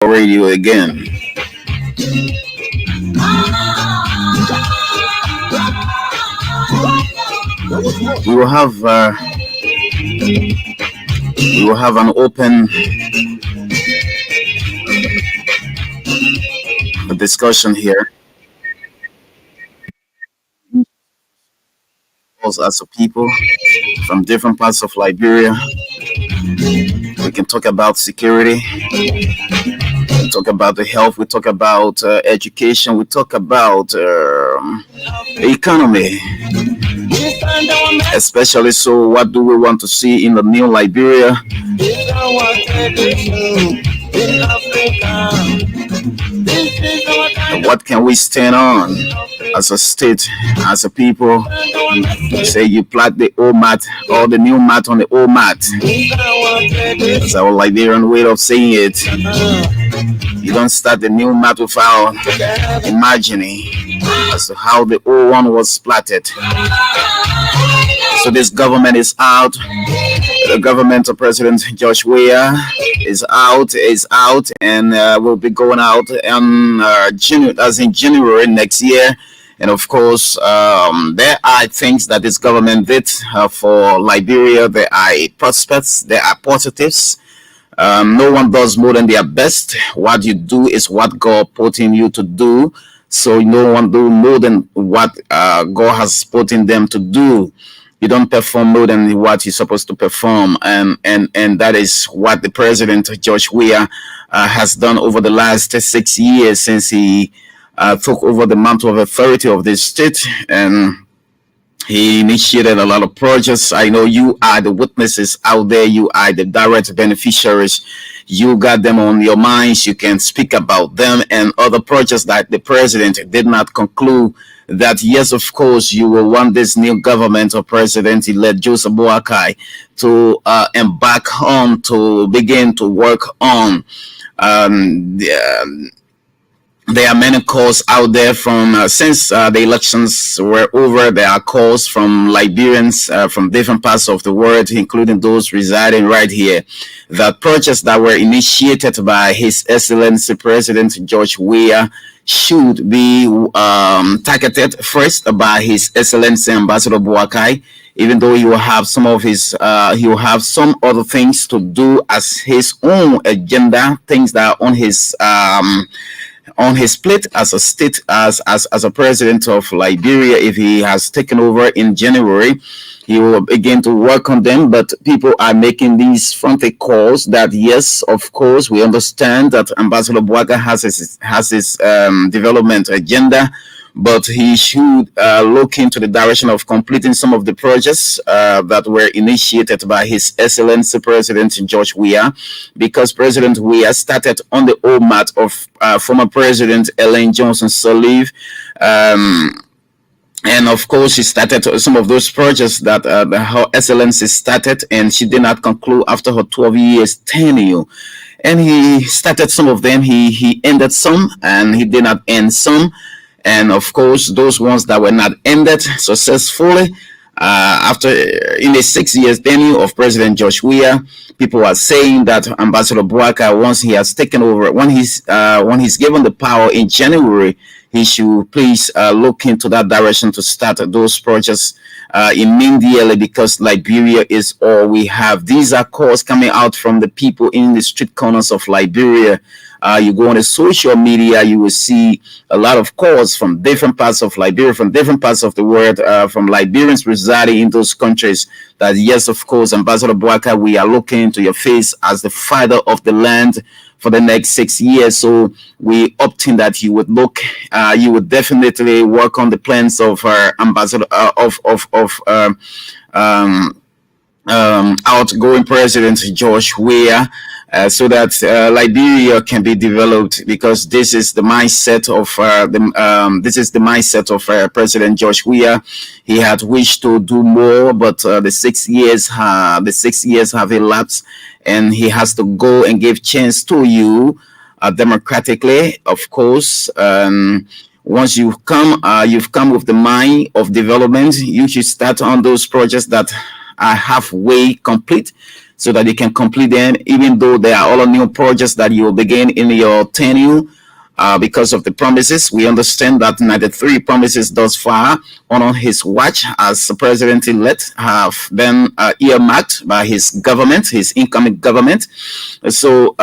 Radio again. We will have an open discussion here. Us as a people from different parts of Liberia, we can talk about security. We talk about the health. We talk about education. We talk about the economy. Especially so, what do we want to see in the new Liberia? And what can we stand on as a state, as a people? Say you plant the old mat or the new mat on the old mat. That's our Liberian way of saying it. You don't start the new mat without imagining as to how the old one was platted. So this government is out. The government of President George Weah is out, and will be going out in January next year. And of course, there are things that this government did for Liberia. There are prospects, there are positives. No one does more than their best. What you do is what God put in you to do. So no one do more than what God has put in them to do. You don't perform more than what you're supposed to perform, and that is what the president George Weah has done over the last 6 years since he took over the mantle of authority of this state, and he initiated a lot of projects. I know you are the witnesses out there. You are the direct beneficiaries. You got them on your minds. You can speak about them and other projects that the president did not conclude. That yes, of course, you will want this new government or president-elect Joseph Boakai to embark on, to begin to work on. There are many calls out there from since the elections were over. There are calls from Liberians from different parts of the world, including those residing right here, that projects that were initiated by His Excellency President George Weah should be targeted first by His Excellency Ambassador Boakai, even though he will have some of his he will have some other things to do as his own agenda, things that are on his plate as a state, as a president of Liberia. If he has taken over in January, he will begin to work on them. But people are making these frantic calls that yes, of course, we understand that Ambassador Boakai has his development agenda, but he should look into the direction of completing some of the projects that were initiated by His Excellency President George Weah, because President Weah started on the old mat of former President Ellen Johnson Sirleaf. And of course, she started some of those projects that Her Excellency started, and she did not conclude after her 12 years tenure. And he started some of them, he ended some, and he did not end some. And of course, those ones that were not ended successfully, after in the 6 years tenure of President George Weah, people are saying that Ambassador Boakai, once he has taken over, when he's given the power in January, he should please look into that direction to start those projects immediately, because Liberia is all we have. These are calls coming out from the people in the street corners of Liberia. You go on the social media, you will see a lot of calls from different parts of Liberia, from different parts of the world, from Liberians residing in those countries, that yes, of course, Ambassador Boakai, we are looking into your face as the father of the land for the next 6 years. So we opting that you would look, you would definitely work on the plans of Ambassador outgoing President George Weah, so that Liberia can be developed, because this is the mindset of President George Weah. He had wished to do more, but the 6 years have elapsed, and he has to go and give chance to you democratically, of course. Once you've come with the mind of development, you should start on those projects that are halfway complete, so that you can complete them, even though they are all new projects that you will begin in your tenure. Because of the promises, we understand that 93 promises thus far on his watch as the president-elect have been earmarked by his government, his incoming government. So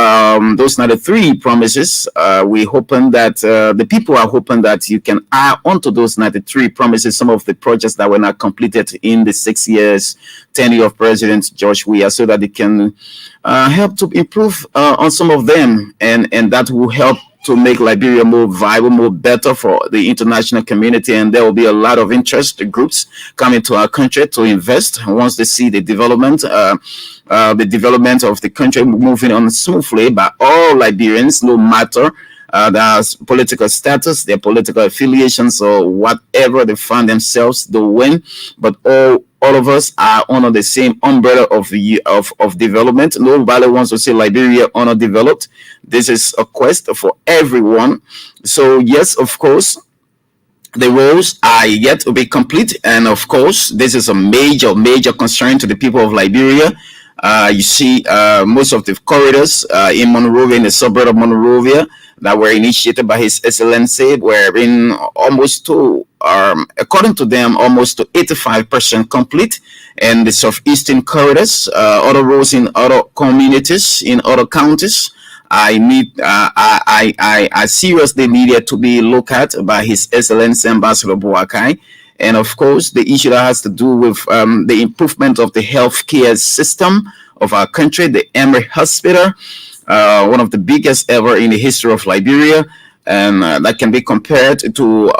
those 93 promises, we hoping that the people are hoping that you can add onto those 93 promises some of the projects that were not completed in the 6 years tenure of President George Weah, so that they can help to improve on some of them, and that will help to make Liberia more viable, more better for the international community. And there will be a lot of interest groups coming to our country to invest once they see the development of the country moving on smoothly by all Liberians, no matter their political status, their political affiliations, or whatever they find themselves doing. But all of us are under the same umbrella of development. Nobody wants to see Liberia underdeveloped. This is a quest for everyone. So yes, of course, the roads are yet to be complete, and of course, this is a major concern to the people of Liberia. You see, most of the corridors in Monrovia, in the suburb of Monrovia, that were initiated by His Excellency, were in almost to, according to them, almost to 85% complete. And the southeastern corridors, other roads in other communities, in other counties, I seriously needed to be looked at by His Excellency Ambassador Boakai. And of course, the issue that has to do with the improvement of the healthcare system of our country, the Emory Hospital, one of the biggest ever in the history of Liberia, and that can be compared to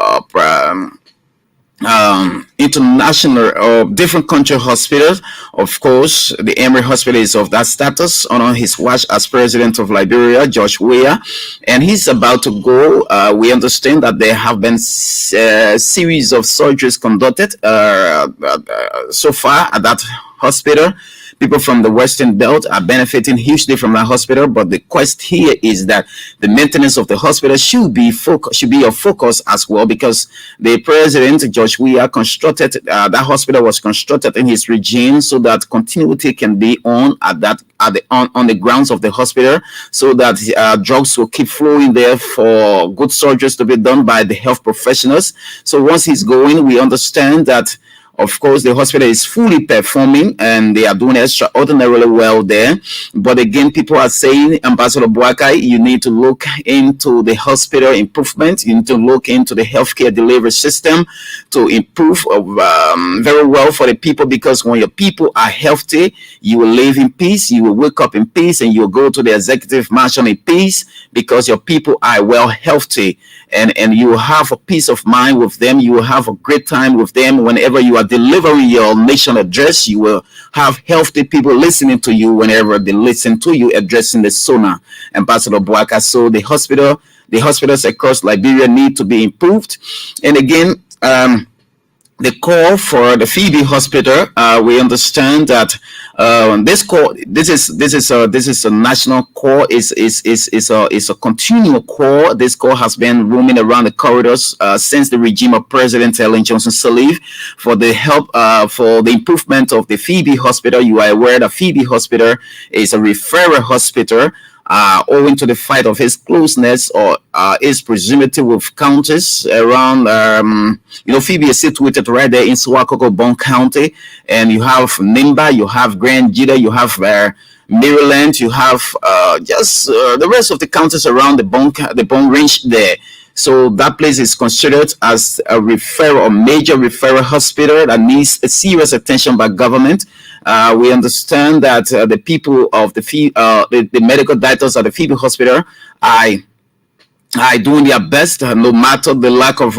international or different country hospitals. Of course, the Emory Hospital is of that status on his watch as president of Liberia, George Weah, and he's about to go. We understand that there have been series of surgeries conducted so far at that hospital. People from the Western Belt are benefiting hugely from that hospital, but the quest here is that the maintenance of the hospital should be a focus as well, because the president George Weah constructed that hospital was constructed in his regime so that continuity can be on the grounds of the hospital, so that drugs will keep flowing there for good surgeries to be done by the health professionals. So once he's going, we understand that, of course, the hospital is fully performing and they are doing extraordinarily well there. But again, people are saying, Ambassador Boakai, you need to look into the hospital improvement. You need to look into the healthcare delivery system to improve very well for the people, because when your people are healthy, you will live in peace, you will wake up in peace, and you will go to the executive mansion in peace, because your people are well healthy. And you will have a peace of mind with them. You will have a great time with them. Whenever you are delivering your nation address, you will have healthy people listening to you whenever they listen to you addressing the SONA, Ambassador Boakai. So the hospitals across Liberia need to be improved. And again, the call for the Phoebe Hospital, we understand that this is a national call. Is a continual call. This call has been roaming around the corridors since the regime of President Ellen Johnson Sirleaf for the help for the improvement of the Phoebe Hospital. You are aware that Phoebe Hospital is a referral hospital. Owing to the fight of his closeness or his proximity with counties around, Phoebe is situated right there in Swakoko, Bond County, and you have Nimba, you have Grand Jida, you have Maryland, you have the rest of the counties around the Bond Range there. So that place is considered as a major referral hospital that needs a serious attention by government. We understand that the people of the medical doctors at the Phoebe Hospital are doing their best, no matter the lack of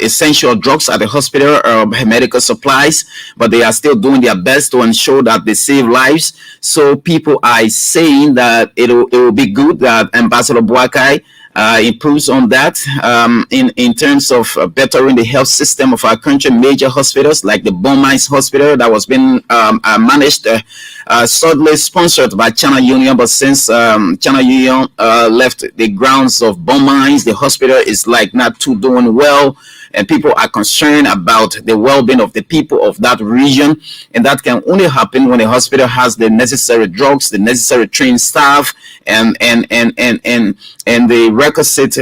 essential drugs at the hospital or medical supplies, but they are still doing their best to ensure that they save lives. So people are saying that it will be good that Ambassador Boakai improves on that in terms of bettering the health system of our country. Major hospitals like the Bon Mines Hospital that was being managed, solidly sponsored by China Union, but since China Union left the grounds of Bon Mines, the hospital is like not too doing well. and people are concerned about the well-being of the people of that region. And that can only happen when a hospital has the necessary drugs, the necessary trained staff, and the requisite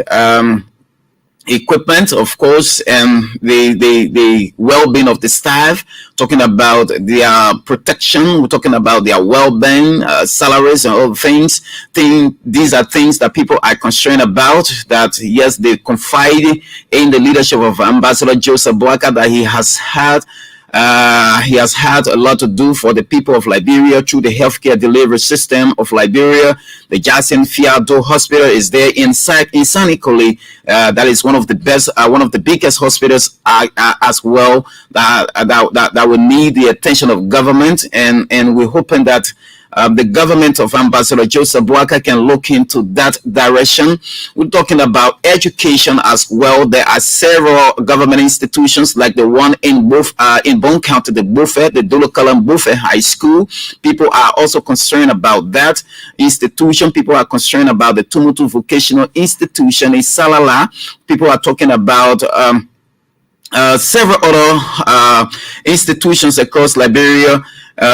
equipment, of course, and the well-being of the staff, talking about their protection, we're talking about their well-being, salaries and other things. These are things that people are concerned about, that yes, they confide in the leadership of Ambassador Joseph Boakai, that he has had a lot to do for the people of Liberia through the healthcare delivery system of Liberia. The Jackson Fiado Hospital is there in Sanikoli. That is one of the best, one of the biggest hospitals as well, that will need the attention of government, and we're hoping that the government of Ambassador Joseph Boakai can look into that direction. We're talking about education as well. There are several government institutions, like the one in Bone County, the Buffet, the Dolokalam Buffet High School. People are also concerned about that institution. People are concerned about the Tumutu Vocational Institution in Salala. People are talking about several other institutions across Liberia.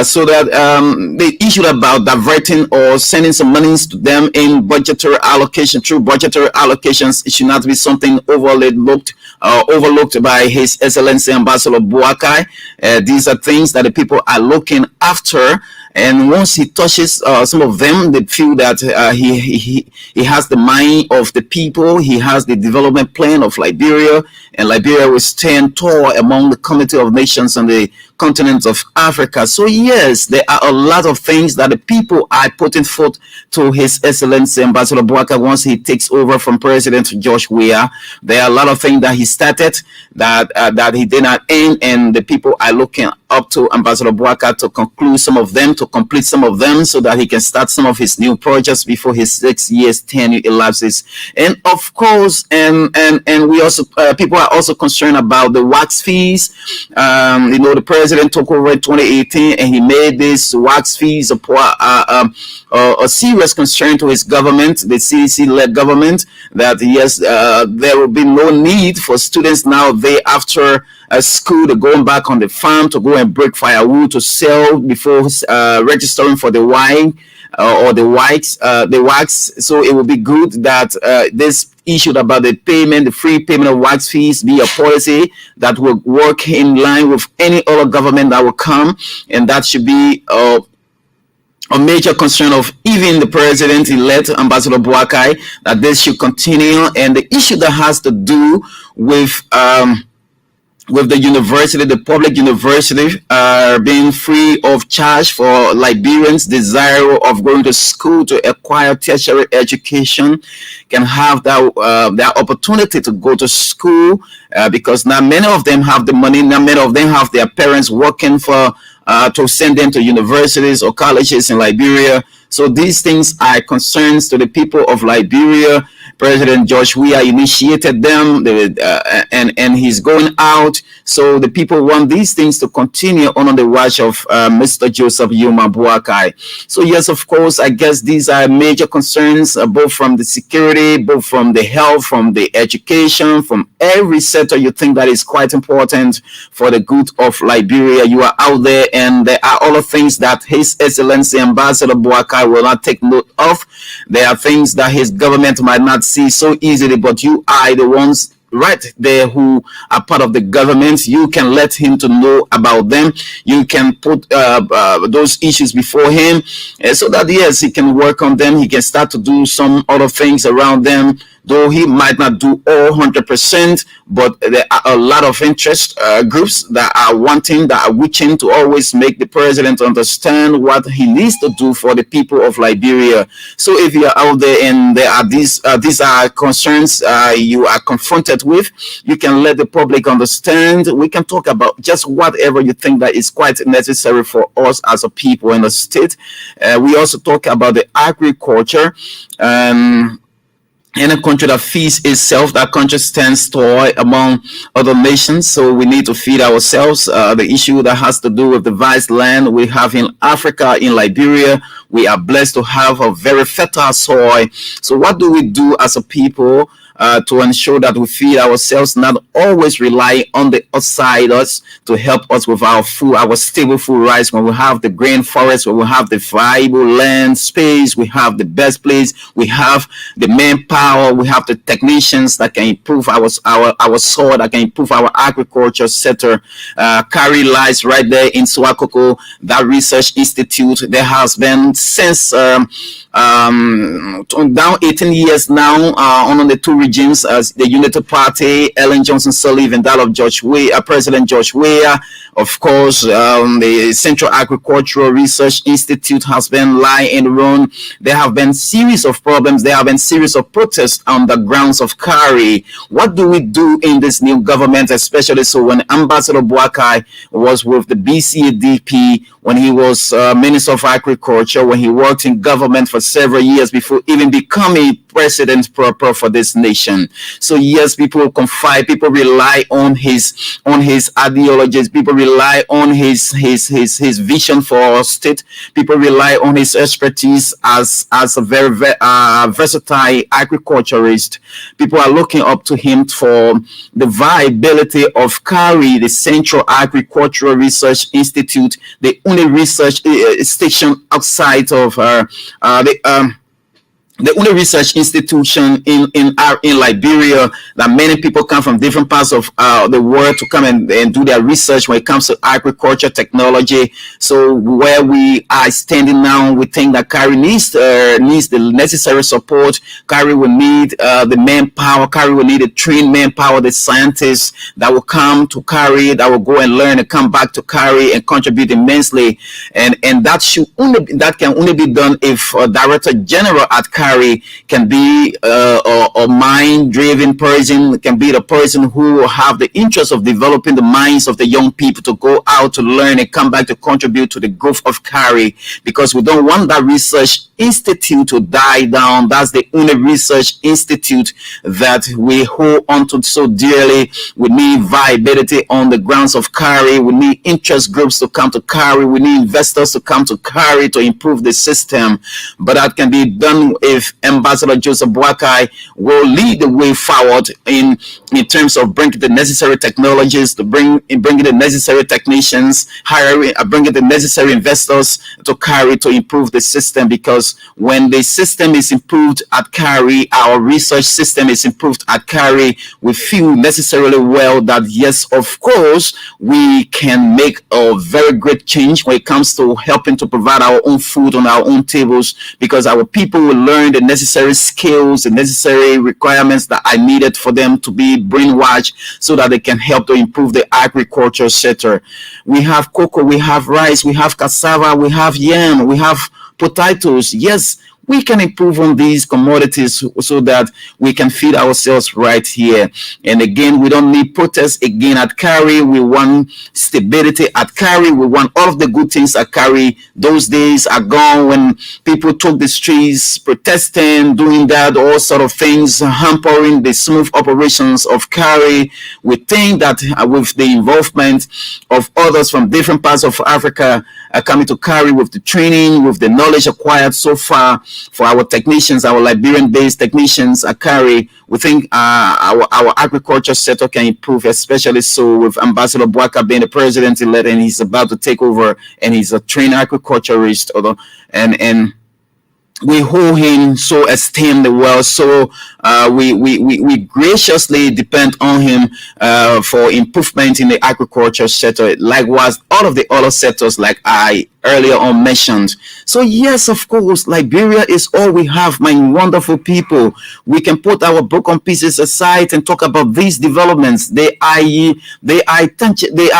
So that the issue about diverting or sending some monies to them in budgetary allocation, through budgetary allocations, it should not be something overlooked by His Excellency Ambassador Boakai. These are things that the people are looking after. And once he touches some of them, they feel that he has the mind of the people. He has the development plan of Liberia, and Liberia will stand tall among the community of nations on the continent of Africa. So yes, there are a lot of things that the people are putting forth to His Excellency Ambassador Boakai once he takes over from President George Weah. There are a lot of things that he started that he did not end, and the people are looking up to Ambassador Boakai to conclude some of them, to complete some of them, so that he can start some of his new projects before his 6 years tenure elapses. And of course, and we also people are also concerned about the wax fees. The president took over in 2018, and he made this wax fees a serious concern to his government, the CDC-led government, that yes, there will be no need for students now there after school to going back on the farm to go and break firewood to sell before registering for the wine or the wax. So it would be good that this issue about the payment, the free payment of wax fees, be a policy that will work in line with any other government that will come, and that should be a major concern of even the president-elect Ambassador Boakai, that this should continue. And the issue that has to do with the university, the public university, being free of charge for Liberians desire of going to school to acquire tertiary education, can have that opportunity to go to school, because not many of them have the money, not many of them have their parents working for to send them to universities or colleges in Liberia. So these things are concerns to the people of Liberia. President George Weah initiated them, and he's going out. So the people want these things to continue on the watch of Mr. Joseph Yuma Boakai. So yes, of course, I guess these are major concerns, both from the security, both from the health, from the education, from every sector you think that is quite important for the good of Liberia. You are out there, and there are other things that His Excellency Ambassador Boakai will not take note of. There are things that his government might not see so easily, but you are the ones right there who are part of the government. You can let him to know about them. You can put those issues before him, so that yes, he can work on them. He can start to do some other things around them, though he might not do all 100%, but there are a lot of interest groups that are wishing to always make the president understand what he needs to do for the people of Liberia. So if you are out there and there are these are concerns you are confronted with, you can let the public understand. We can talk about just whatever you think that is quite necessary for us as a people in the state. We also talk about the agriculture. and a country that feeds itself. That country stands tall among other nations. So we need to feed ourselves. The issue that has to do with the vast land we have in Africa, in Liberia, we are blessed to have a very fertile soil. So what do we do as a people to ensure that we feed ourselves, not always rely on the outsiders to help us with our food, our stable food rights? When we have the grain forest, when we have the viable land space, we have the best place, we have the manpower, we have the technicians that can improve our soil, that can improve our agriculture sector. Kari lies right there in Swakoko, that research institute. There has been since down 18 years now on the two regimes, as the Unity Party, Ellen Johnson Sirleaf, and that of George Weah, President George Weah. Of course, the Central Agricultural Research Institute has been lying in the run. There have been series of problems. There have been series of protests on the grounds of Kari. What do we do in this new government, especially so when Ambassador Boakai was with the BCADP, when he was Minister of Agriculture, when he worked in government for several years before even becoming president proper for this nation? So yes, people confide, people rely on his ideologies, people rely on his vision for our state, people rely on his expertise as a very versatile agriculturist. People are looking up to him for the viability of Kari, the Central Agricultural Research Institute, the only research station outside of the only research institution in Liberia that many people come from different parts of the world to come and do their research when it comes to agriculture technology. So where we are standing now, we think that Kari needs the necessary support. Kari will need the manpower. Kari will need the trained manpower, the scientists that will come to Kari, that will go and learn and come back to Kari and contribute immensely. And that can only be done if Director General at Kari can be a mind-driven person, can be the person who will have the interest of developing the minds of the young people to go out to learn and come back to contribute to the growth of Kari, because we don't want that research institute to die down. That's the only research institute that we hold on to so dearly. We need viability on the grounds of Kari. We need interest groups to come to Kari. We need investors to come to Kari to improve the system. But that can be done if Ambassador Joseph Boakai will lead the way forward in terms of bringing the necessary technologies, to bringing the necessary technicians, bringing the necessary investors to Kari to improve the system. Because when the system is improved at Kari, our research system is improved at Kari, we feel necessarily well that yes, of course, we can make a very great change when it comes to helping to provide our own food on our own tables, because our people will learn the necessary skills, the necessary requirements that are needed for them to be brainwashed so that they can help to improve the agriculture sector. We have cocoa, we have rice, we have cassava, we have yam, we have potatoes. Yes, we can improve on these commodities so that we can feed ourselves right here. And again, we don't need protests again at Kari. We want stability at Kari. We want all of the good things at Kari. Those days are gone when people took the streets protesting, doing that, all sort of things, hampering the smooth operations of Kari. We think that with the involvement of others from different parts of Africa coming to Kari, with the training, with the knowledge acquired so far, for our technicians, our Liberian-based technicians at Kari, we think our agriculture sector can improve, especially so with Ambassador Boakai being the president-elect, and he's about to take over, and he's a trained agriculturist, and we hold him so esteemed well. So we graciously depend on him for improvement in the agriculture sector. Likewise, all of the other sectors, like I earlier on mentioned. So yes, of course, Liberia is all we have, my wonderful people. We can put our broken pieces aside and talk about these developments. They are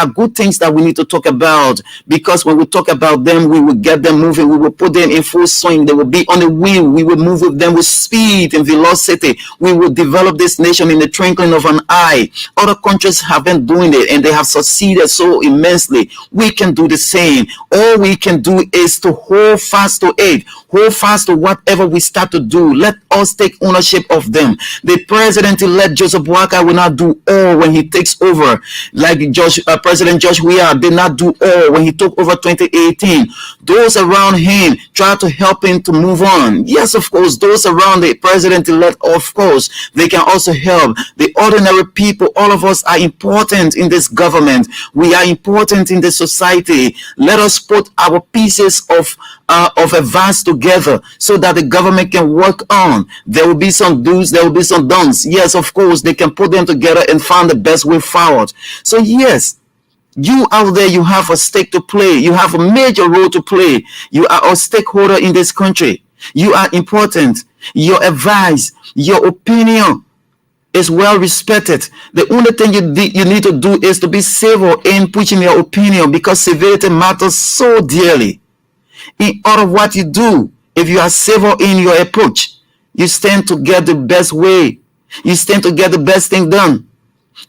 good things that we need to talk about, because when we talk about them, we will get them moving. We will put them in full swing. They will be on the wheel. We will move with them with speed and velocity. We will develop this nation in the twinkling of an eye. Other countries have been doing it, and they have succeeded so immensely. We can do the same. All we can do is to hold fast to it, hold fast to whatever we start to do. Let us take ownership of them. The president-elect Joseph Boakai will not do all when he takes over, like President Josh Weah did not do all when he took over 2018. Those around him try to help him to move on. Yes, of course, those around the president-elect, of course, they can also help. The ordinary people, all of us are important in this government. We are important in the society. Let us put our pieces of advance together so that the government can work on. There will be some do's, there will be some don'ts. Yes, of course, they can put them together and find the best way forward. So yes, you out there, you have a stake to play. You have a major role to play. You are a stakeholder in this country. You are important. Your advice, your opinion is well respected. The only thing you need to do is to be civil in pushing your opinion, because civility matters so dearly. In all of what you do, if you are civil in your approach, you stand to get the best way. You stand to get the best thing done.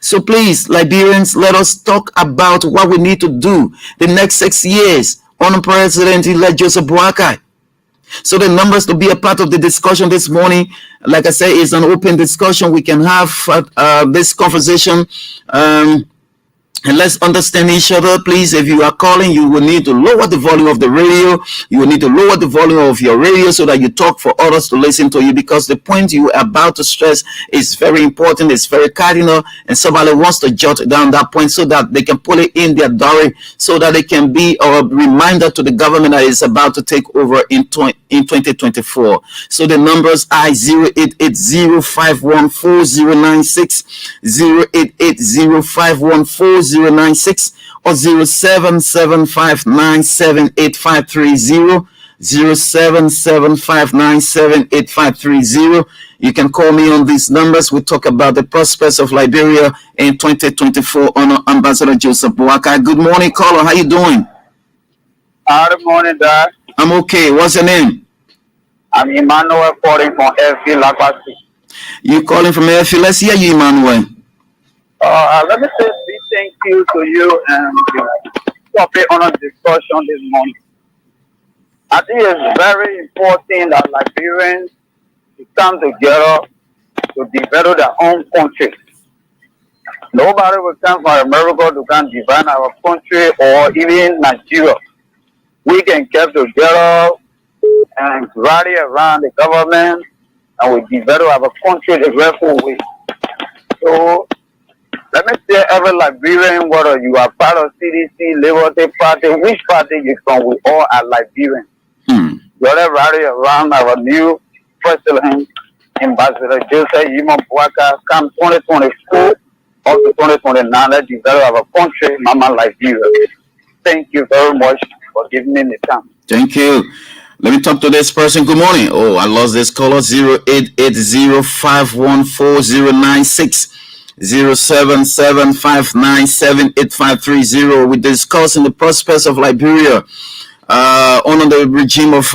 So please, Liberians, let us talk about what we need to do the next 6 years on President-elect Joseph Boakai. So the numbers to be a part of the discussion this morning, like I say, is an open discussion. We can have this conversation. And let's understand each other, please. If you are calling, you will need to lower the volume of the radio. You will need to lower the volume of your radio so that you talk for others to listen to you, because the point you are about to stress is very important. It's very cardinal, and somebody wants to jot down that point so that they can put it in their diary, so that it can be a reminder to the government that is about to take over in 2024. So the numbers are 0880-514-096, 0880-514-096, or 0775978530, 0775978530. You can call me on these numbers. We talk about the prospects of Liberia in 2024 on Ambassador Joseph Boakai. Good morning, caller. How you doing? Good morning, Dad. I'm okay. What's your name? I'm Emmanuel calling from Airfield, Lakwasi. You calling from Airfield? Let's hear you, Emmanuel. Let me say big thank you to you and the topic on a discussion this morning. I think it's very important that Liberians come together to develop their own country. Nobody will come from America to come divide our country or even Nigeria. We can get together and rally around the government and we develop our country the rightful way. So let me say, every Liberian, whether you are part of CDC, Liberty Party, which party you come, we all are Liberians. We all rally around our new president, Ambassador Joseph Boakai, come 2024 up to 2029, let's develop our country, Mama Liberia. Thank you very much for giving me the time. Thank you. Let me talk to this person. Good morning. Oh, I lost this caller. 0880-514-096, 0775978530. We're discussing the prospects of Liberia under the regime of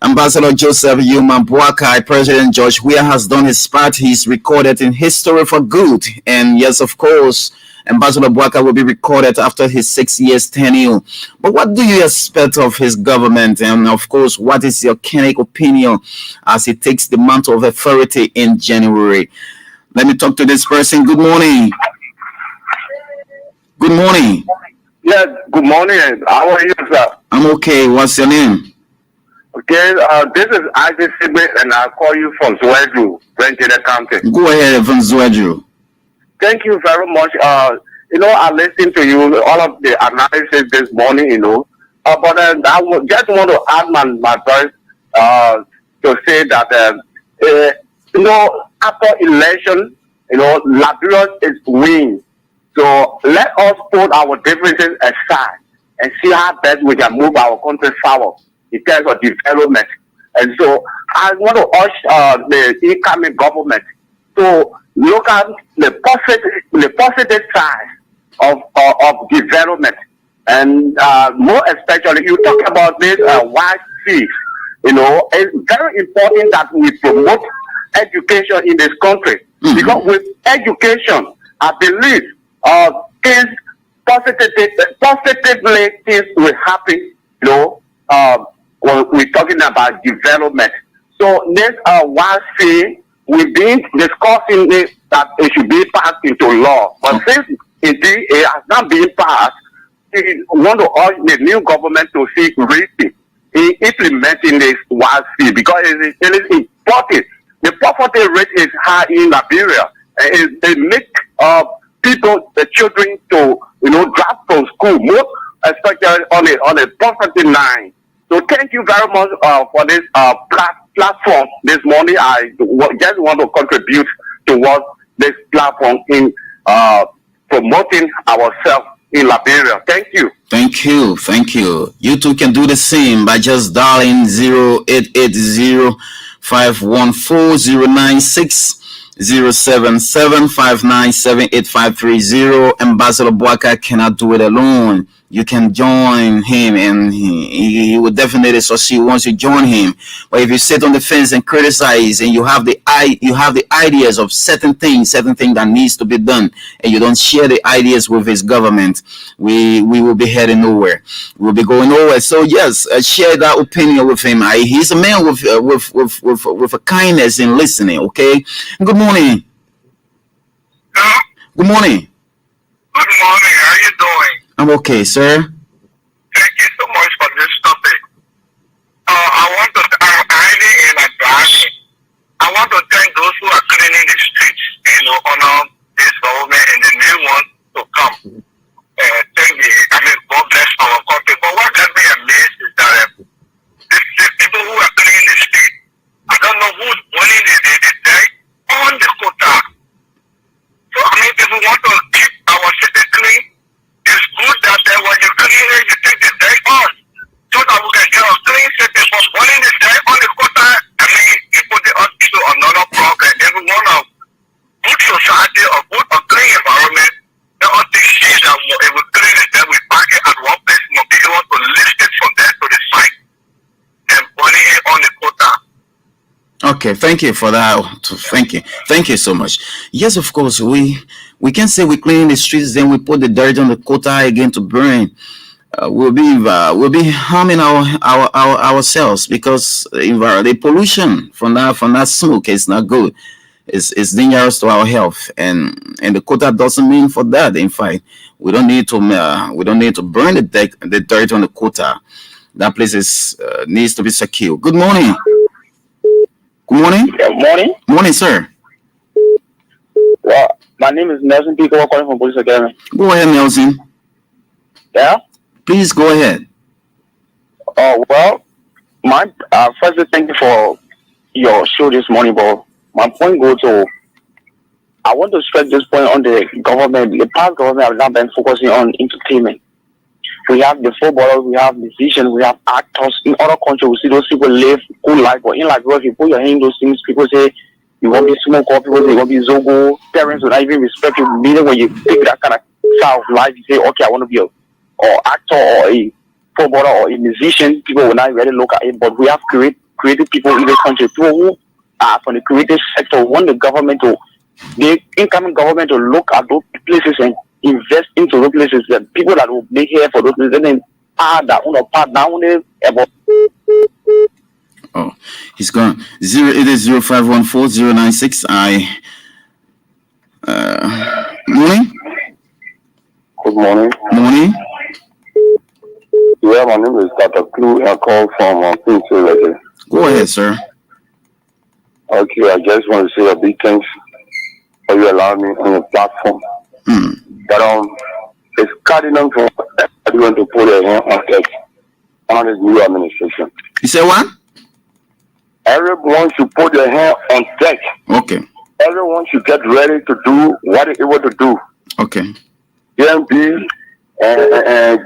Ambassador Joseph Boakai. President George Weah has done his part. He's recorded in history for good. And yes, of course, Ambassador Boakai will be recorded after his 6 years tenure. But what do you expect of his government? And of course, what is your candid opinion as he takes the mantle of authority in January? Let me talk to this person. Good morning. Good morning. Yes, good morning. How are you, sir? I'm okay. What's your name? Okay, this is Isaac Sigmund, and I'll call you from Zwedru, Brentwood County. Go ahead, from Zwedru. Thank you very much. I listened to you, all of the analysis this morning, but I just want to add my voice to say that, after election, Liberia is winning. So let us put our differences aside and see how best we can move our country forward in terms of development. And so I want to urge the incoming government to look at the positive side of development, and more especially you talk about this white fees. It's very important that we promote education in this country, because with education, I believe positively things will happen. when we're talking about development. So this WASFI, we've been discussing it, that it should be passed into law. But since indeed it has not been passed, we want to urge the new government to see reason in implementing this WASFI, because it is important. The poverty rate is high in Liberia. It make people, the children, to drop from school, most especially on a poverty line. So thank you very much for this platform this morning. I just want to contribute towards this platform in promoting ourselves in Liberia. Thank you. Thank you. Thank you. You too can do the same by just dialing 0880-514-096-077-597-8530. Ambassador Boaka cannot do it alone. You can join him, and he will definitely succeed once you join him. But if you sit on the fence and criticize, and you have the ideas of certain things that needs to be done, and you don't share the ideas with his government, we will be heading nowhere. We'll be going nowhere. So yes, share that opinion with him. He's a man with a kindness in listening. Okay. Good morning. Hello? Good morning. Good morning. How you doing? I'm okay, sir. Thank you so much for this topic. I want to highly in advance. I want to thank those who are cleaning the streets, honor this government and the new one to come. God bless our country. But what got me amazed is that the people who are cleaning the street, I don't know who's winning the day on the quota. So if we want to keep our city clean, it's good that when you clean it, you take the day on, so that we can get a clean city. But winning the day on the quota, you put the hospital another problem. Every one of good society or good or clean environment, they all see that if we clean it, then we pack it at one place, we'll be able to lift it from there to the site and winning it on the quota. Okay, thank you for that. Thank you so much. Yes, of course, we can say we clean the streets, then we put the dirt on the quota again to burn. We'll be harming ourselves, because the pollution from that smoke is not good. It's dangerous to our health, and the quota doesn't mean for that. In fact, we don't need to burn the dirt on the quota. That place needs to be secure. Good morning. Good morning. Good morning. Morning, sir. Well, my name is Nelson Pico, calling from Police Academy. Go ahead, Nelson. Yeah? Please go ahead. Well, firstly, thank you for your show this morning, but my point goes to, I want to stress this point on the government. The past government have not been focusing on entertainment. We have the footballers, we have musicians, we have actors. In other countries, we see those people live good life. But in Liberia, if you put your hand in those things, people say you won't be smoker, people say you won't be zogo. Parents will not even respect you. Meaning when you take that kind of style of life, you say, okay, I want to be an actor or a footballer or a musician. People will not really look at it. But we have creative people in this country, people who are from the creative sector, want the incoming government to look at those places and invest into those places, that people that will be here for those places, and then part down there about. Oh, he's gone. 080-514-096. Morning. Good morning. Morning. Yeah, my name is Dr. Clue. I call from Prince. Go ahead, sir. Okay, I just want to say a big thanks for you allowing me on the platform. But it's cardinal for everyone to put their hand on tech on this new administration. You say what? Everyone should put their hand on tech. Okay. Everyone should get ready to do what they're able to do. Okay. DMB and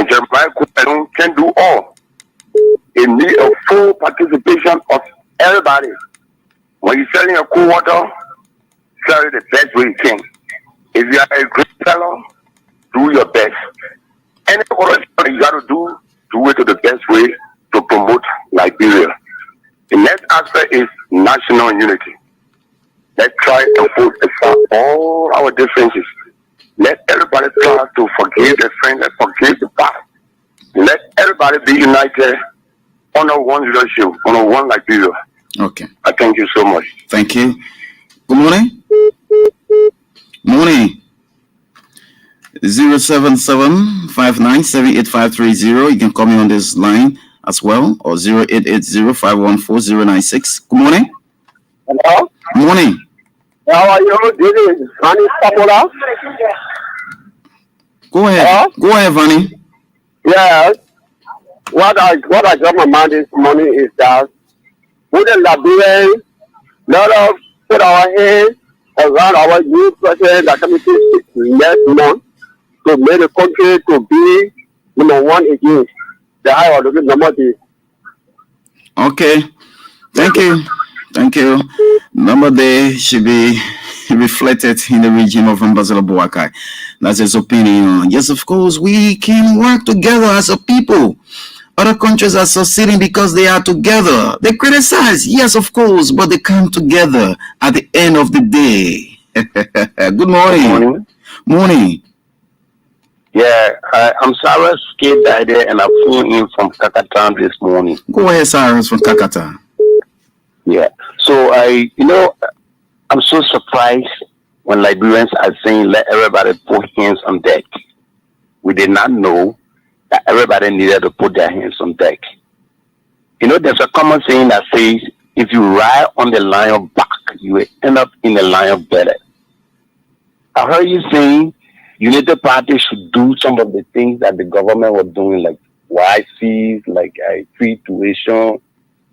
Jeremiah can do all. It needs a full participation of everybody. When you're selling a cool water, sell it the best way you can. If you are a great seller, do your best. Any other you got to do it to the best way to promote Liberia. The next aspect is national unity. Let's try to put aside all our differences. Let everybody try to forgive their friends and forgive the past. Let everybody be united honor one leadership, honor one Liberia. Okay. I thank you so much. Thank you. Good morning. Morning. 077-597-8530. You can call me on this line as well, or 0880-514-096. Good morning. Hello? Morning. How are you? This is Vani Papola. Go ahead. Hello? Go ahead, Vani. Yes. What I got my mind this morning is that we the Liberians, let us put our hands around our new president that coming to next month to make the country to be number one again. The high or the number two. Okay. Thank you. Thank you. Number day should be reflected in the regime of Ambassador Boakai. That's his opinion. Yes, of course, we can work together as a people. Other countries are succeeding because they are together. They criticize, yes, of course, but they come together at the end of the day. Good morning. Good morning. Morning. Yeah, I'm Cyrus K. Dide, and I flew in from Kakatan this morning. Go ahead, Cyrus from Kakata. Yeah. So I'm so surprised when Liberians are saying let everybody put hands on deck. We did not know that everybody needed to put their hands on deck. There's a common saying that says if you ride on the lion back, you will end up in the lion belly. I heard you saying United Party should do some of the things that the government was doing, like YCs, like free tuition,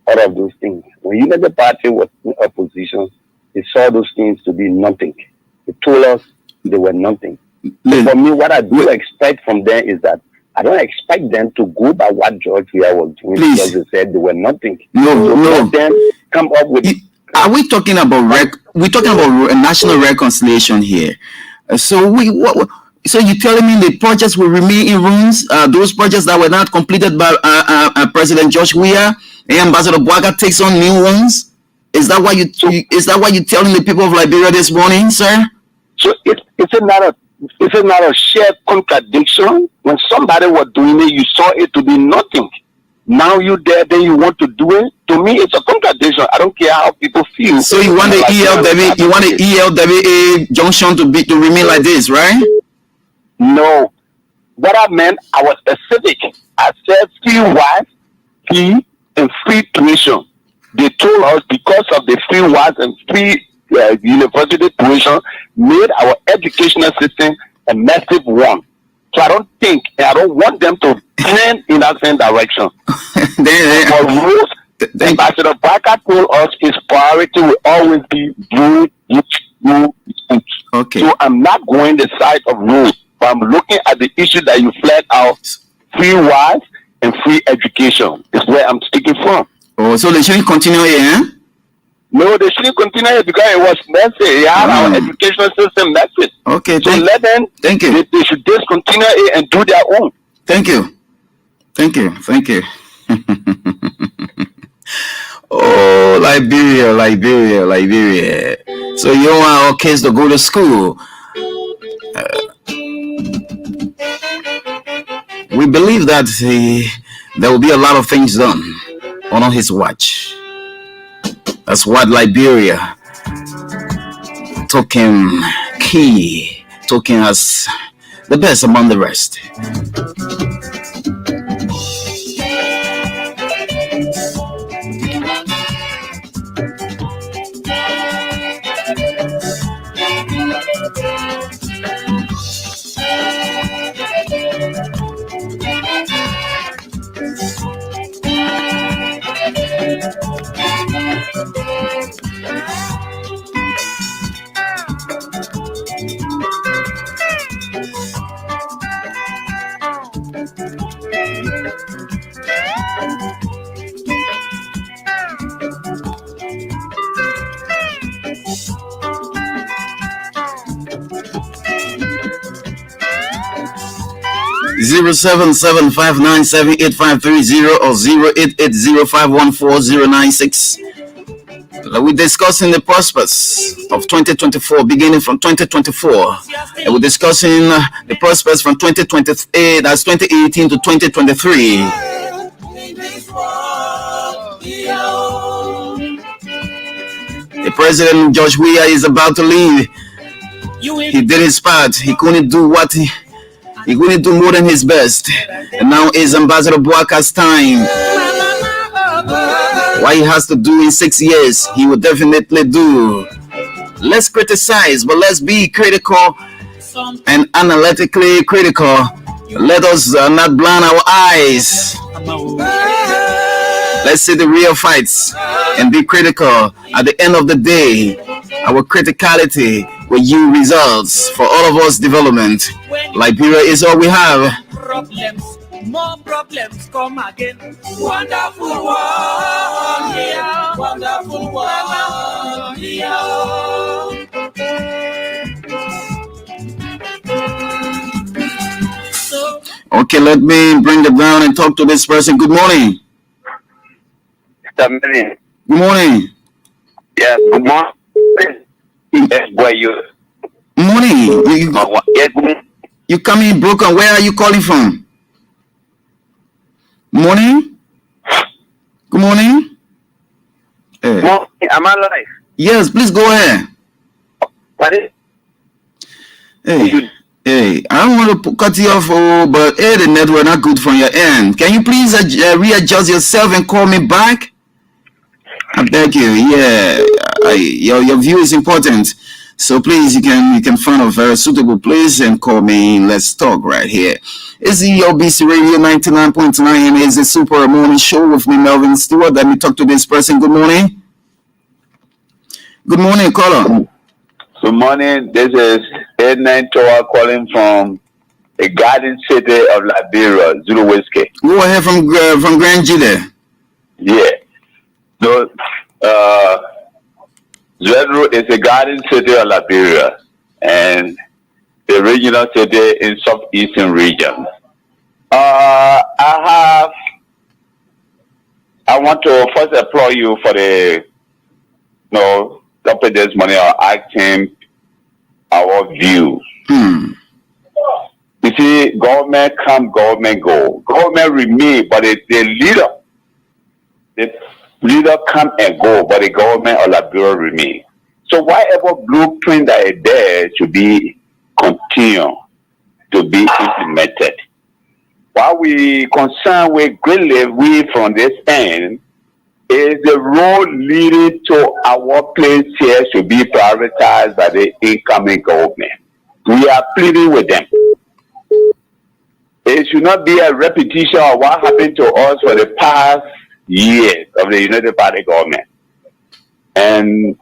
all of those things. When United Party was in opposition, they saw those things to be nothing. They told us they were nothing. So for me, what I do expect from them is that I don't expect them to go by what George Weah was doing because they said they were nothing. No. Let them come up with. Are we talking about we're talking about national reconciliation here? So so you're telling me the projects will remain in ruins? Those projects that were not completed by President George Weah and Ambassador Boakai takes on new ones? Is that why you're telling the people of Liberia this morning, sir? So it's not a shared contradiction. When somebody was doing it, you saw it to be nothing. Now you there, then you want to do it. To me, it's a contradiction. I don't care how people feel. So you want the ELWA junction to remain like this, right? No. What I meant, I was specific. I said free wife, fee, and free tuition. They told us because of the free wife and free university tuition made our educational system a massive one. So I don't want them to turn in that same direction. Ambassador Boakai told us his priority will always be road. Okay. So I'm not going the side of road, but I'm looking at the issue that you flagged out: free wives and free education is where I'm sticking from. Oh, so they shouldn't continue here, eh? No, they shouldn't continue because it was messy. It had our educational system messy. Okay, so let them. Thank you. They should discontinue it and do their own. Thank you. Oh, Liberia. So you want our kids to go to school? We believe that there will be a lot of things done on his watch. That's what Liberia took him as the best among the rest. Zero 775978530 or 0880514096. We're discussing the prospects of 2024, beginning from 2024. And we're discussing the prospects from 2028, that's 2018 to 2023. President Josh Weah is about to leave. He did his part. He couldn't do what he couldn't do more than his best. And now is Ambassador Boaka's time. What he has to do in 6 years, he will definitely do. Let's criticize, but let's be critical and analytically critical. Let us not blind our eyes. Let's see the real fights and be critical. At the end of the day, our criticality will yield results for all of us development. Liberia is all we have. More problems come again. Wonderful world, yeah. Wonderful world, yeah. Okay, let me bring it down and talk to this person. Good morning. Good Good morning. Yeah, good morning. Yes, where you? Morning. Yes, You coming broken. Where are you calling from? Morning. Good morning. Hey. morning. Am I live? Yes, please go ahead. What is? Hey, I don't want to cut you off, but the network not good from your end. Can you please readjust yourself and call me back? I beg you. Yeah, your view is important. So please, you can find a very suitable place and call me. Let's talk right here. It's the OBC Radio 99.9 and it's a super morning show with me, Melvin Stewart. Let me talk to this person. Good morning. Good morning, caller. Good morning. This is Edna Toa calling from the Garden City of Liberia, Zulu Whiskey. Go ahead from Grand Gile. Yeah. So, Zulu is a garden city of Liberia and the regional city in southeastern region. I want to first applaud you for the topic this morning or acting our view. You see, government come, government go. Government remain, but the leader come and go, but the government of Liberia remain. So whatever blueprint that is there should be continue to be implemented. What we concern with greatly we from this end is the road leading to our place here should be prioritized by the incoming government. We are pleading with them. It should not be a repetition of what happened to us for the past years of the United Party government. And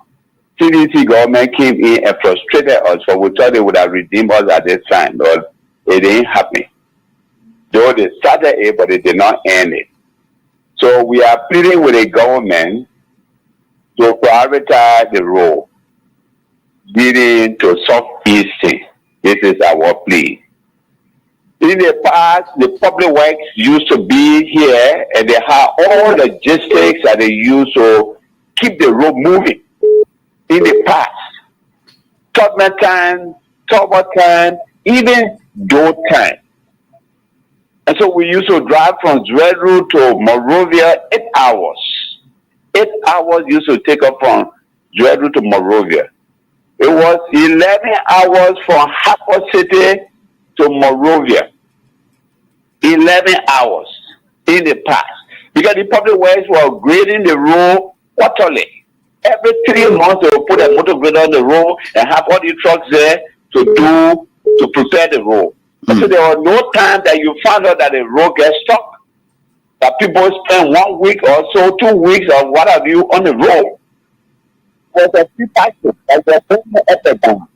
CDC government came in and frustrated us, for we thought they would have redeemed us at this time, but it didn't happen. Though they started it, but they did not end it. So we are pleading with the government to prioritize the road leading to southeastern. This is our plea. In the past, the public works used to be here and they had all the logistics that they used to keep the road moving. In the past, Tubman time, Turbo time, even Doe time. And so we used to drive from Zvedru to Monrovia 8 hours. 8 hours used to take up from Zvedru to Monrovia. It was 11 hours from Harper City to Monrovia. 11 hours in the past. Because the public works were grading the road quarterly. Every 3 months they would put a motor grader on the road and have all the trucks there to prepare the road. So there was no time that you found out that the road gets stuck. That people spend 1 week or so, 2 weeks or what have you on the road. There's a few taxes that they're putting up and down.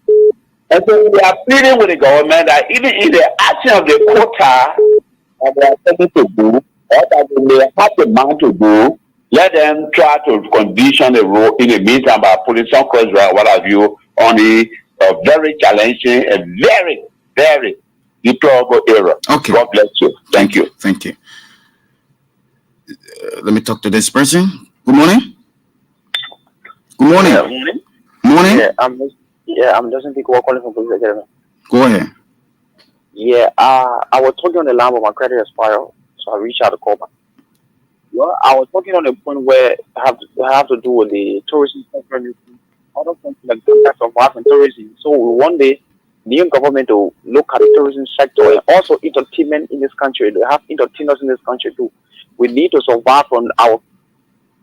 And so we are pleading with the government that even in the action of the quota that they are trying to do, or that they may have the mind to do, let them try to condition the road in the meantime by putting some crosswalk, what have you, on the very challenging and very, very deplorable area. Okay. God bless you. Thank you. Thank you. Let me talk to this person. Good morning. Good morning. Morning. I'm Justin Pico calling from Police Academy. Go ahead. Yeah, I was talking on the line, but my credit expired, so I reached out to call back. Well, I was talking on the point where I have to do with the tourism sector. other countries like Ghana survive in tourism. So we want the new government to look at the tourism sector and also entertainment in this country. They have entertainers in this country too. We need to survive on our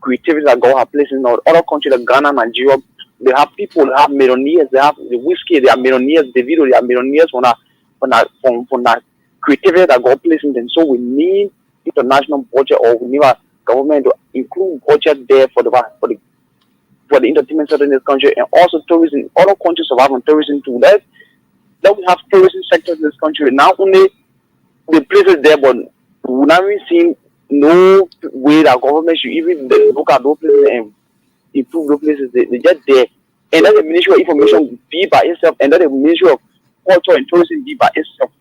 creativity that God has placed in other countries like Ghana, Nigeria. They have people, they have millionaires, they have the whiskey, they are millionaires, the video, they are millionaires from that creativity that God placed in them. So we need international budget, or we need a government to include budget there for the entertainment sector in this country, and also tourism. Other countries survive on tourism too. Let we have tourism sectors in this country. Not only the places there, but we haven't seen no way that government should even look at those places and improve those places. They just there. And then the Ministry of Information be by itself, and then the Ministry of Culture and Tourism be by itself.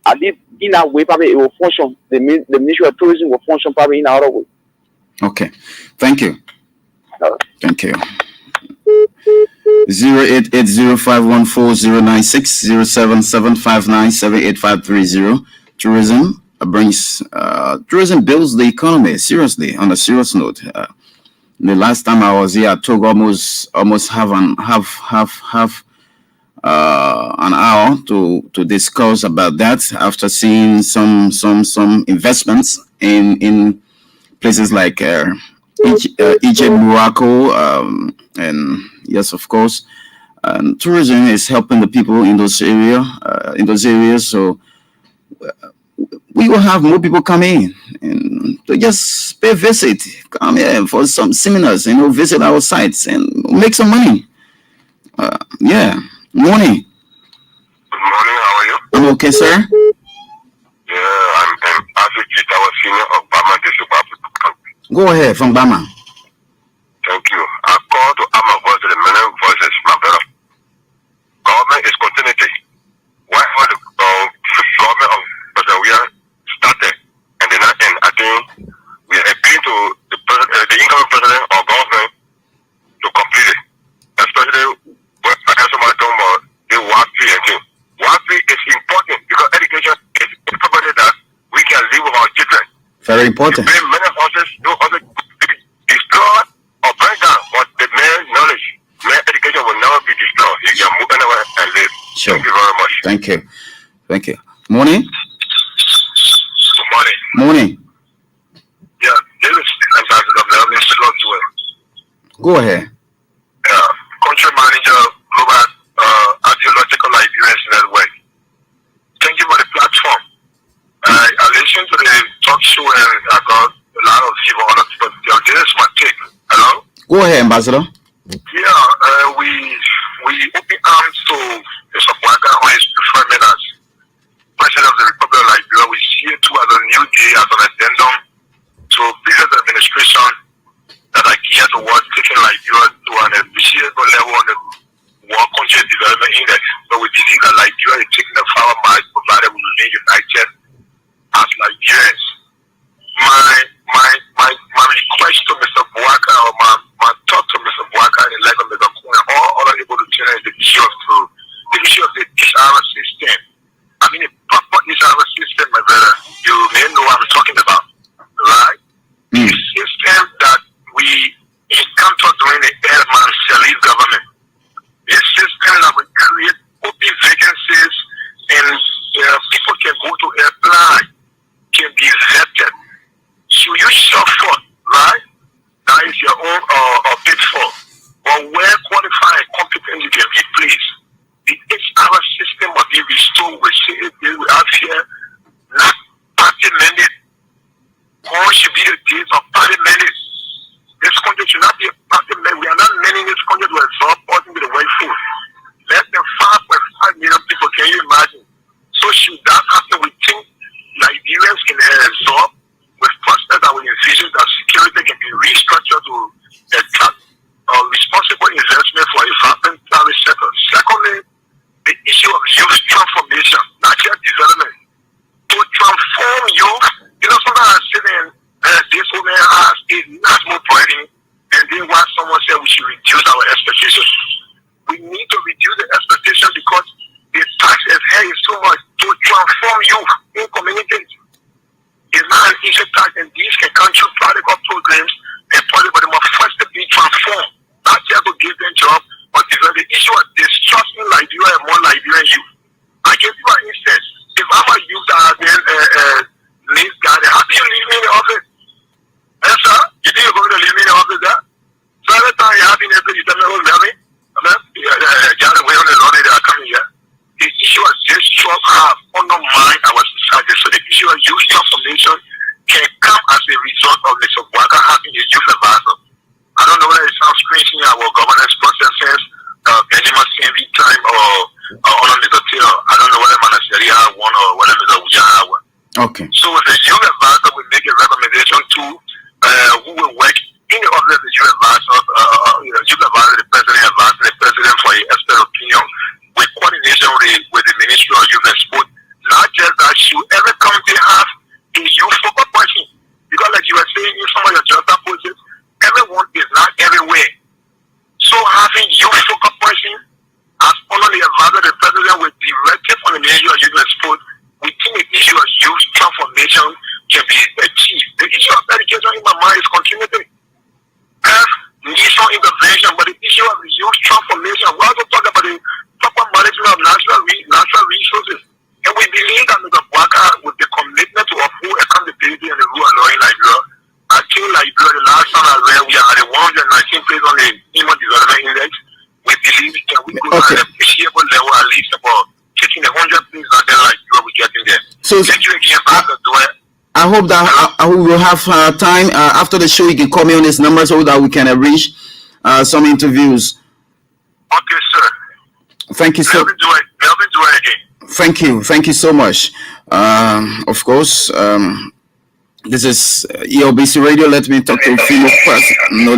At least in that way, probably it will function. The Ministry of Tourism will function probably in another way. Okay. Thank you. Thank you. 0880514096077597853. Tourism builds the economy seriously. On a serious note, the last time I was here, I took almost half an hour to discuss about that after seeing some investments in places like Egypt, Morocco, and yes, of course, tourism is helping the people in those areas. So we will have more people come in and to just pay a visit, come here for some seminars, visit our sites and make some money. Yeah. Morning. Good morning, how are you? I'm okay, sir. Yeah, I'm Asik, our senior of Bama District Africa. Go ahead, from Bama. Thank you. I call to add my voice to the many voices, my brother. Government is continuity. Why all the government of President we are started and they're not end? I think we are agreeing to the incoming president or government to complete it. Especially when somebody talking about the WAPI and things. WAPI is important because education is somebody that we can live with our children. Very important. Many houses, no other destroy or break down, but the main knowledge, main education will never be destroyed. You can move anywhere and live. Sure. Thank you very much. Thank you. Morning. Good morning. Morning. Yeah, this is Ambassador Melvin Slotwell. Go ahead. Country manager, Global Archaeological Liberians Network. Thank you for the platform. I listened to the talk show and I got a lot of people on it. This is my take. Hello? Go ahead, Ambassador. Yeah, we open arms to Mr. Bouaka who is performing as President of the Republic of Liberia. We see it too as a new day, as an addendum to previous administration that are geared towards taking Liberia to an appreciable level on the World Country Development Index. So we believe that Liberia is taking the power mark provided we remain united as Liberians. My request to Mr. Bouaka, or my talk to Mr. Bouaka and the like of Mr. Kuhn, all other able to challenge the issue of the DSR system. I mean, a proper DSR system, my brother, you may know what I'm talking about, right? The system that we encountered during the Airman Salif government, a system that will create open vacancies and people can go to apply, can be issue of distrusting Liberia and more Liberian youth. I give you an instance. If I'm a youth that has been leave Ghana, how do you leave me in the office? Yes, sir. You think you're going to leave me in the office there? So every time you have been able to tell me, oh, Gary, Ghana, we on the Lord, they are coming here. The issue of distrust have undermined our society. So the issue of youth transformation can come as a result of Mr. Bwaka having a youth advisor. I don't know whether it sounds crazy in our governance processes, Benjamin every time or Mr. Taylor. I don't know whether Manasseria had one or whether Mr. Uja had one. Okay. So the youth advisor will make a recommendation to who will work in the office of the youth advisor, the president for a expert opinion with coordination with the Ministry of Youth and Sport. Not just that, should every county have a youth focal person? Because like you were saying in some of your job posts, everyone is not everywhere. So having youth focal person as one of the advisor, the president with directive from the Ministry of Youth and Sport, we think the issue of youth transformation can be achieved. The issue of education in my mind is continuity. Needs some intervention, but the issue of youth transformation, we also talk about the proper management of natural resources. And we believe that Mr. Bwaka, with the commitment to uphold accountability and the rule of law in Liberia, I think Liberia, the last time I read, we are at the 119th place on the Human Development Index. We believe that we could at an appreciable level, at least about taking the 100 place and then Liberia will get in there. So thank you again, Pastor Dwayne. I hope that we will have time after the show. You can call me on this number so that we can arrange some interviews. Okay, sir. Thank you, sir. Melvin Dwayne again. Thank you so much. Of course, this is ELBC Radio. Let me talk to a few more person. No.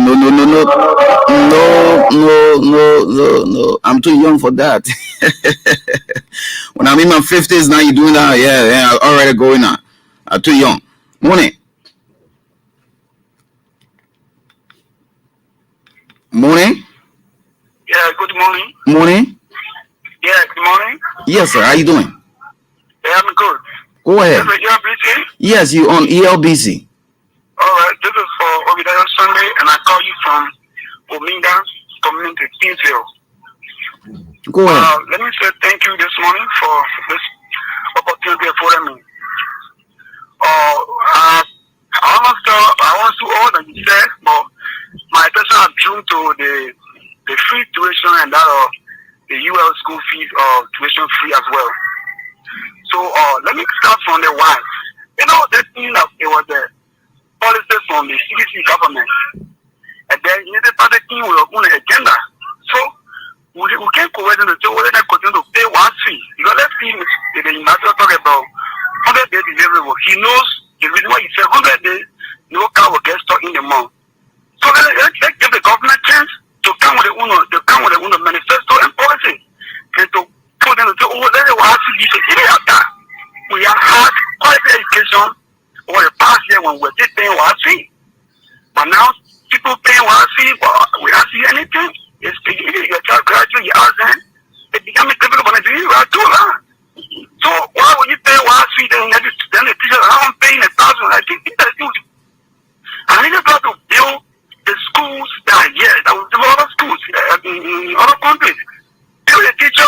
I'm too young for that. When I'm in my 50s, now you're doing that. Yeah, already going on. Too young. Morning. Yeah, good morning. Morning. Yeah, good morning. Yes, sir. How you doing? Yeah, I'm good. Go ahead. ELBC? Yes, you on ELBC. All right, this is for Obadiah Sunday, and I call you from Ominda Community, Kingsville. Go ahead. Let me say thank you this morning for this opportunity for me. I want to all that you said, but my personal dream to the free tuition and that of the UL school fees or tuition free as well. So let me start from the why. You know, the thing that it was the policy from the CDC government, and then the other thing we were on the agenda. So we can't go ahead and continue to pay one fee. Because let's see the United talk about 100-day delivery work. He knows the reason why he said 100 days, no car will get stuck in the month. So let's give the government chance to come with the UNO manifesto and policy, and to put them to say, oh, let it was we have had quality education over the past year when we're just paying one fee. But now people paying one fee, but we don't see anything. It's your child graduate, you ask them, it becomes difficult for them to do that. So why would you pay one fee then the teacher I'm paying 1,000? I think that's huge. I need to build the schools that that will develop other schools in other countries. Build a teacher,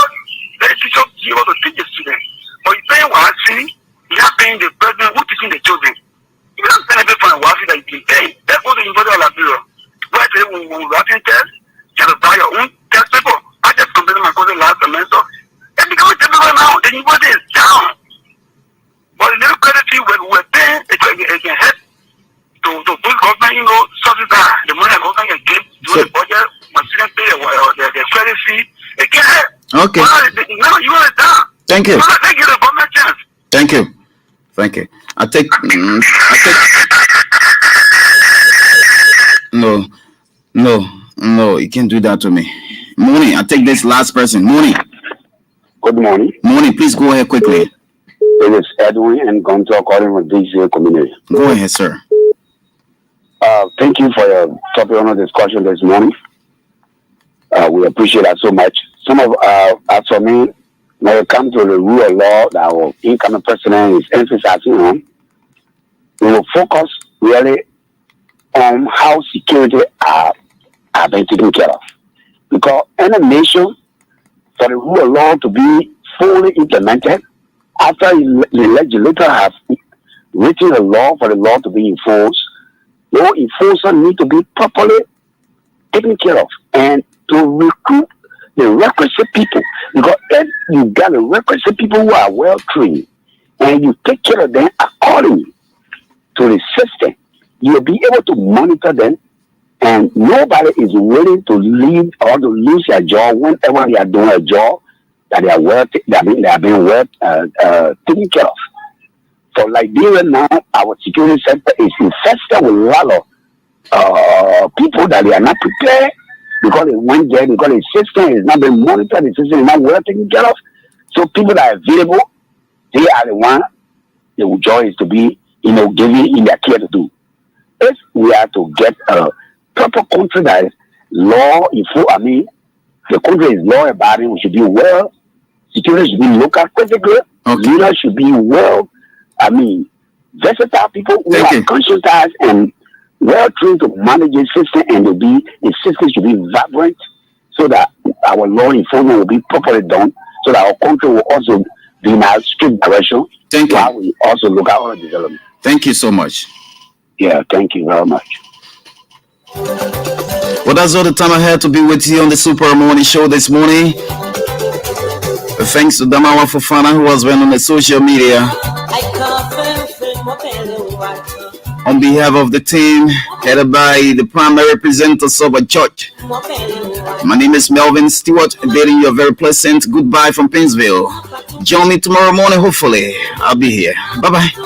let the teacher be able to teach the students. But you pay one fee, you are paying the president who teaching the children. You don't pay anything for a one fee that you can pay. That's what the University of Liberia. Where they will writing test, you have to buy your own test paper. I just completed my course last semester. And because it's difficult now, the university is down. But the little credit fee we're paying, it can help to boost government, subsidize the money that government can give to the budget, my students pay the credit fee, it can help. Okay. Now you are down. Thank you. Thank you, the government chance. Thank you. I take. No, you can't do that to me. Morning. I take this last person. Morning. Good morning. Morning. Please go ahead quickly. It is Edwin and Gonzo calling from DCA community. Go ahead, sir. Thank you for your topic on the discussion this morning. We appreciate that so much. Some of as for me, when it comes to the rule of law that our incoming president is emphasizing on, we will focus really on how security are being taken care of. Because in a nation, for the rule of law to be fully implemented, after the legislature have written a law for the law to be enforced, law enforcement need to be properly taken care of and to recruit the requisite people. Because if you got the requisite people who are well trained and you take care of them accordingly to the system, you'll be able to monitor them, and nobody is willing to leave or to lose their job whenever they are doing a job that they are well, they are being well taken care of. For Liberia now, our security sector is infested with a lot of people that they are not prepared because they went there because the system is not being monitored, the system is not well taken care of. So people that are available, they are the one the job is to be, given in their care to do. If we are to get a proper country that is law, the country is law abiding, we should be well, security should be local critically, leaders should be well, versatile people who are conscientized and well trained to manage the system, and the system should be vibrant so that our law enforcement will be properly done, so that our country will also be in a strict direction. Thank you. While we also look at our development. Thank you so much. Yeah, thank you very much. Well, that's all the time I had to be with you on the Super Morning Show this morning. Thanks to Damawa Fofana, who has been on the social media. On behalf of the team, headed by the primary representatives of a church, my name is Melvin Stewart, bidding you a very pleasant goodbye from Painesville. Join me tomorrow morning, hopefully. I'll be here. Bye-bye.